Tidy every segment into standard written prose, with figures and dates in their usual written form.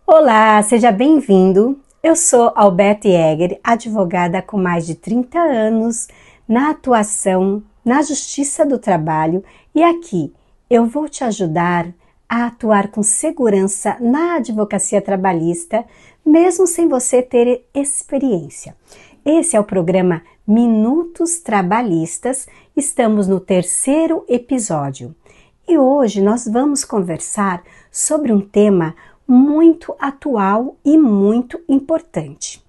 Olá, seja bem-vindo. Eu sou Alberte Egger, advogada com mais de 30 anos na atuação na Justiça do Trabalho e aqui eu vou te ajudar a atuar com segurança na advocacia trabalhista, mesmo sem você ter experiência. Esse é o programa Minutos Trabalhistas, estamos no 3º episódio e hoje nós vamos conversar sobre um tema muito atual e muito importante,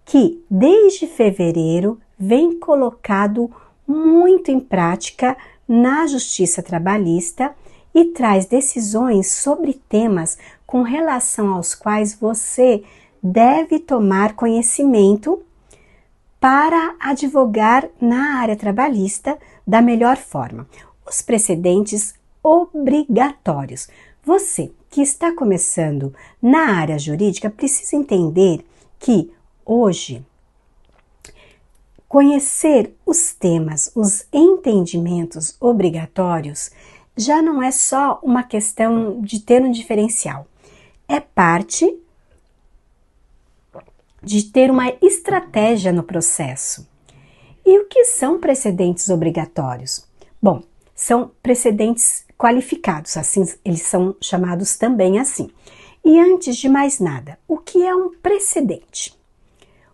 que desde fevereiro vem colocado muito em prática na Justiça Trabalhista e traz decisões sobre temas com relação aos quais você deve tomar conhecimento para advogar na área trabalhista da melhor forma. Os precedentes obrigatórios. Você que está começando na área jurídica precisa entender que hoje conhecer os temas, os entendimentos obrigatórios já não é só uma questão de ter um diferencial, é parte de ter uma estratégia no processo. E o que são precedentes obrigatórios? Bom, são precedentes qualificados, assim eles são chamados também assim. E antes de mais nada, o que é um precedente?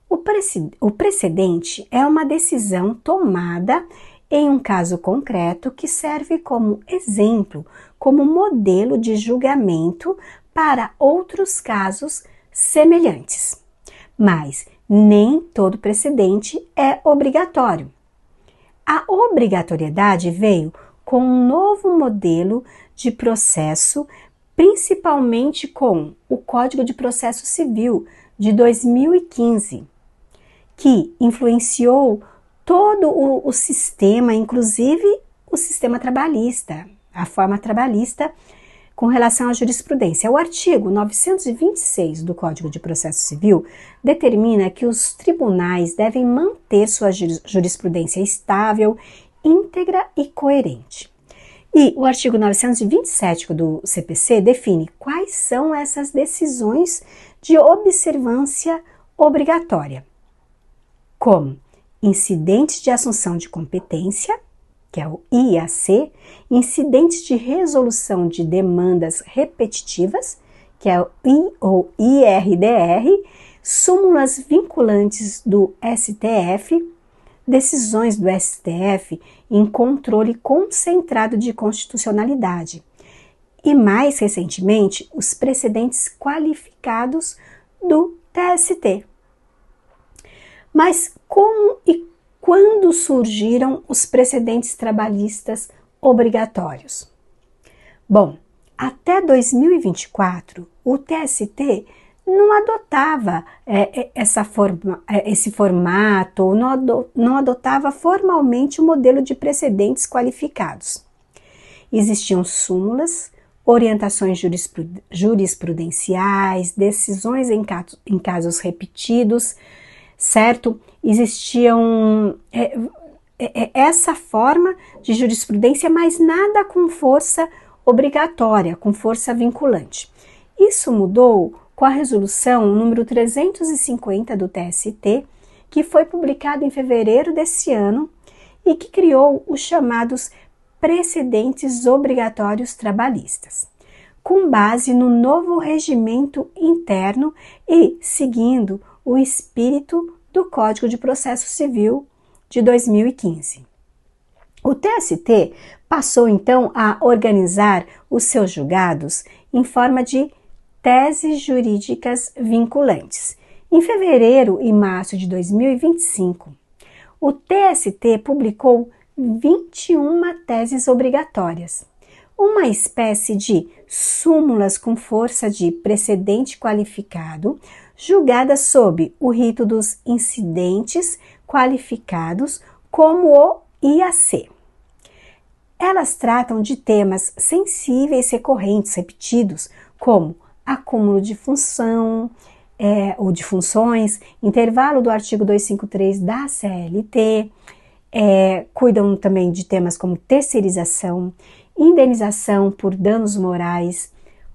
O precedente é uma decisão tomada em um caso concreto que serve como exemplo, como modelo de julgamento para outros casos semelhantes. Mas nem todo precedente é obrigatório. A obrigatoriedade veio com um novo modelo de processo, principalmente com o Código de Processo Civil de 2015, que influenciou todo o sistema, inclusive o sistema trabalhista, a forma trabalhista com relação à jurisprudência. O artigo 926 do Código de Processo Civil determina que os tribunais devem manter sua jurisprudência estável, íntegra e coerente. E o artigo 927 do CPC define quais são essas decisões de observância obrigatória, como incidentes de assunção de competência, que é o IAC, incidentes de resolução de demandas repetitivas, que é o IRDR, súmulas vinculantes do STF, decisões do STF em controle concentrado de constitucionalidade e, mais recentemente, os precedentes qualificados do TST. Mas como e quando surgiram os precedentes trabalhistas obrigatórios? Bom, até 2024, o TST não adotava esse formato, não adotava formalmente o modelo de precedentes qualificados. Existiam súmulas, orientações jurisprudenciais, decisões em casos repetidos, certo? Existiam essa forma de jurisprudência, mas nada com força obrigatória, com força vinculante. Isso mudou com a resolução número 350 do TST, que foi publicada em fevereiro desse ano e que criou os chamados precedentes obrigatórios trabalhistas, com base no novo regimento interno e seguindo o espírito do Código de Processo Civil de 2015. O TST passou então a organizar os seus julgados em forma de teses jurídicas vinculantes. Em fevereiro e março de 2025, o TST publicou 21 teses obrigatórias, uma espécie de súmulas com força de precedente qualificado, julgadas sob o rito dos incidentes qualificados como o IAC. Elas tratam de temas sensíveis recorrentes, repetidos, como acúmulo de função ou de funções, intervalo do artigo 253 da CLT, cuidam também de temas como terceirização, indenização por danos morais,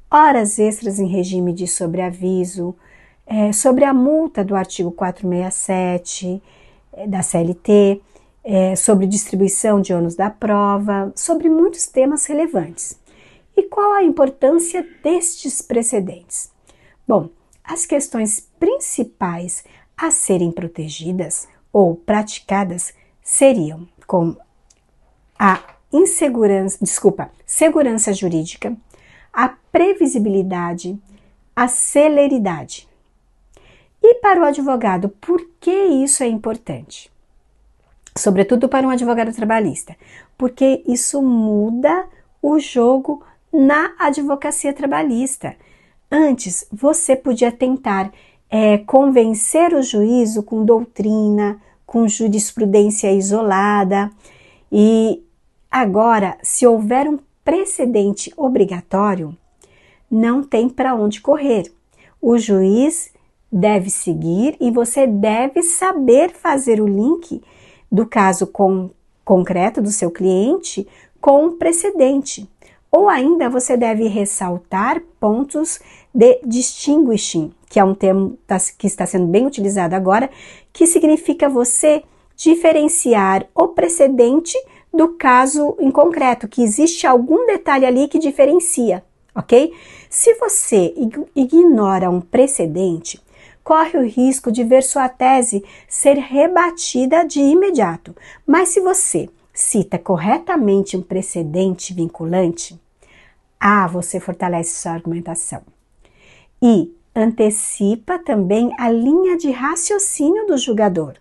horas extras em regime de sobreaviso, sobre a multa do artigo 467 da CLT, sobre distribuição de ônus da prova, sobre muitos temas relevantes. E qual a importância destes precedentes? Bom, as questões principais a serem protegidas ou praticadas seriam como a segurança jurídica, a previsibilidade, a celeridade. E para o advogado, por que isso é importante? Sobretudo para um advogado trabalhista, porque isso muda o jogo na advocacia trabalhista. Antes, você podia tentar convencer o juízo com doutrina, com jurisprudência isolada, e agora, se houver um precedente obrigatório, não tem para onde correr. O juiz deve seguir e você deve saber fazer o link do caso concreto do seu cliente com o precedente. Ou ainda você deve ressaltar pontos de distinguishing, que é um termo que está sendo bem utilizado agora, que significa você diferenciar o precedente do caso em concreto, que existe algum detalhe ali que diferencia, ok? Se você ignora um precedente, corre o risco de ver sua tese ser rebatida de imediato. Mas se você cita corretamente um precedente vinculante, você fortalece sua argumentação. E antecipa também a linha de raciocínio do julgador.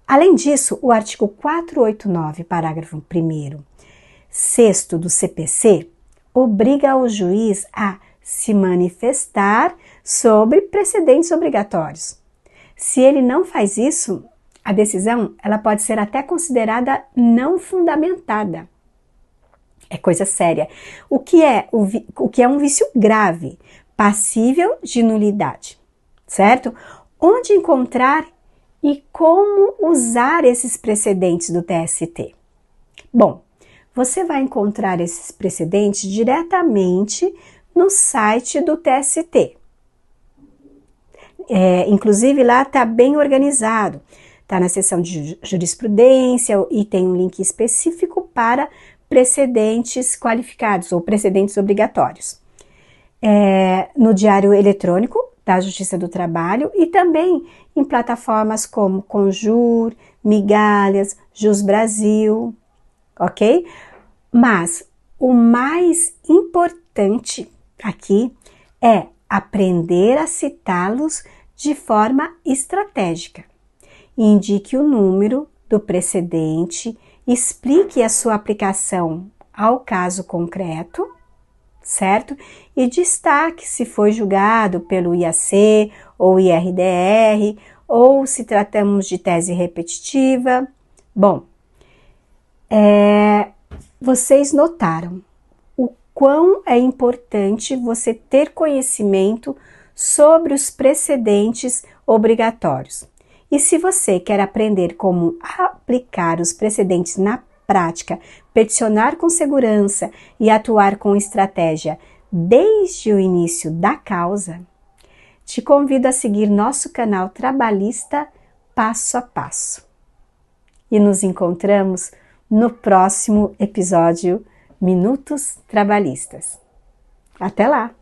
Além disso, o artigo 489, parágrafo 1º, 6º do CPC, obriga o juiz a se manifestar sobre precedentes obrigatórios. Se ele não faz isso, a decisão ela pode ser até considerada não fundamentada. É coisa séria. O que é um vício grave, passível de nulidade, certo? Onde encontrar e como usar esses precedentes do TST? Bom, você vai encontrar esses precedentes diretamente no site do TST. Inclusive lá está bem organizado, está na seção de jurisprudência e tem um link específico para precedentes qualificados ou precedentes obrigatórios. No Diário Eletrônico da Justiça do Trabalho e também em plataformas como Conjur, Migalhas, Jus Brasil, ok? Mas o mais importante aqui é aprender a citá-los de forma estratégica. Indique o número do precedente, explique a sua aplicação ao caso concreto, certo? E destaque se foi julgado pelo IAC ou IRDR, ou se tratamos de tese repetitiva. Bom, vocês notaram o quão é importante você ter conhecimento sobre os precedentes obrigatórios. E se você quer aprender como aplicar os precedentes na prática, peticionar com segurança e atuar com estratégia desde o início da causa, te convido a seguir nosso canal Trabalhista Passo a Passo. E nos encontramos no próximo episódio Minutos Trabalhistas. Até lá!